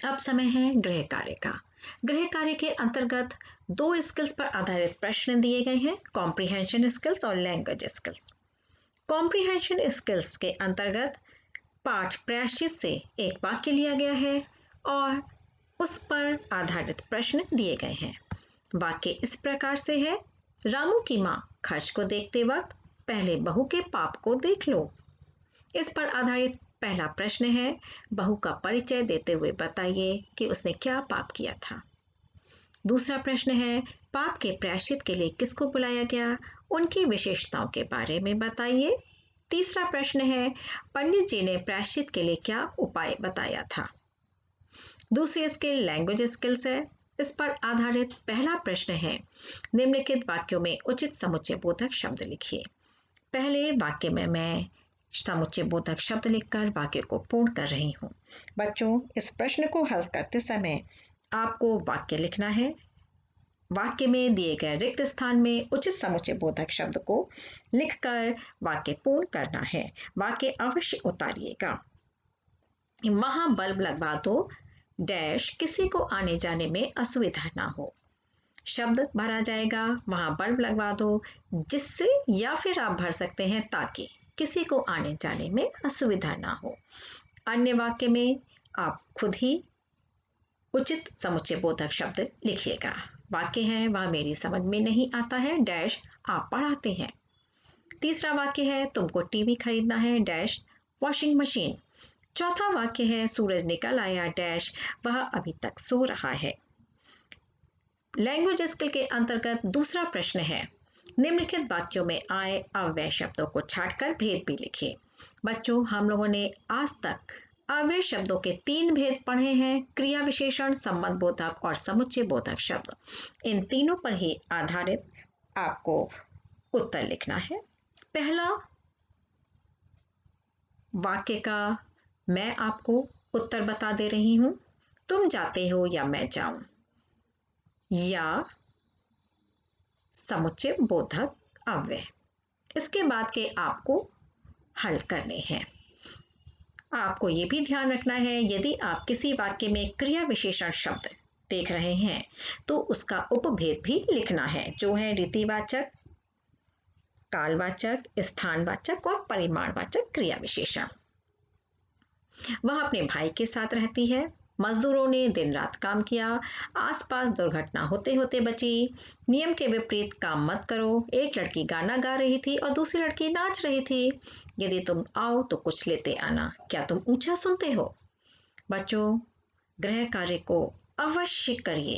अब समय है गृह कार्य का। गृह कार्य के अंतर्गत 2 स्किल्स पर आधारित प्रश्न दिए गए हैं, कॉम्प्रिहेंशन स्किल्स और लैंग्वेज स्किल्स। कॉम्प्रिहेंशन स्किल्स के अंतर्गत पाठ प्रयासचित से एक वाक्य लिया गया है और उस पर आधारित प्रश्न दिए गए हैं। वाक्य इस प्रकार से है, रामू की माँ खर्च को देखते वक्त पहले बहू के पाप को देख लो। इस पर आधारित पहला प्रश्न है, बहू का परिचय देते हुए बताइए कि उसने क्या पाप किया था। दूसरा प्रश्न है, पाप के प्रायश्चित के लिए किसको बुलाया गया, उनकी विशेषताओं के बारे में बताइए। तीसरा प्रश्न है, पंडित जी ने प्रायश्चित के लिए क्या उपाय बताया था। दूसरी स्किल लैंग्वेज स्किल्स है। इस पर आधारित पहला प्रश्न है, निम्नलिखित वाक्यों में उचित समुच्चय बोधक शब्द लिखिए। पहले वाक्य में मैं समुच्चय बोधक शब्द लिखकर वाक्य को पूर्ण कर रही हूँ। बच्चों, इस प्रश्न को हल करते समय आपको वाक्य लिखना है। वाक्य में दिए गए रिक्त स्थान में उचित समुच्चय बोधक शब्द को लिखकर वाक्य पूर्ण करना है। वाक्य अवश्य उतारिएगा। वहां बल्ब लगवा दो डैश किसी को आने जाने में असुविधा ना हो। शब्द भरा जाएगा, वहां बल्ब लगवा दो जिससे, या फिर आप भर सकते हैं ताकि किसी को आने जाने में असुविधा ना हो। अन्य वाक्य में आप खुद ही उचित समुच्चय बोधक शब्द लिखिएगा। वाक्य है, वह मेरी समझ में नहीं आता है डैश आप पढ़ाते हैं। तीसरा वाक्य है, तुमको टीवी खरीदना है डैश वॉशिंग मशीन। चौथा वाक्य है, सूरज निकल आया डैश वह अभी तक सो रहा है। लैंग्वेज स्किल के अंतर्गत दूसरा प्रश्न है, निम्नलिखित वाक्यों में आए अव्यय शब्दों को छांटकर भेद भी लिखिए। बच्चों, हम लोगों ने आज तक अव्यय शब्दों के 3 भेद पढ़े हैं, क्रिया विशेषण, संबंध बोधक और समुच्चय बोधक शब्द। इन तीनों पर ही आधारित आपको उत्तर लिखना है। पहला वाक्य का मैं आपको उत्तर बता दे रही हूं, तुम जाते हो या मैं जाऊं, या समुच्चय बोधक अव्यय। इसके बाद के आपको हल करने हैं। आपको ये भी ध्यान रखना है, यदि आप किसी वाक्य में क्रिया विशेषण शब्द देख रहे हैं तो उसका उपभेद भी लिखना है, जो है रीतिवाचक, कालवाचक, स्थानवाचक और परिमाणवाचक क्रिया विशेषण। वह अपने भाई के साथ रहती है, मजदूरों ने दिन रात काम किया, आसपास दुर्घटना होते होते बची, नियम के विपरीत काम मत करो, एक लड़की गाना गा रही थी और दूसरी लड़की नाच रही थी, यदि तुम आओ तो कुछ लेते आना, क्या तुम ऊंचा सुनते हो। बच्चों, गृह कार्य को अवश्य करिए।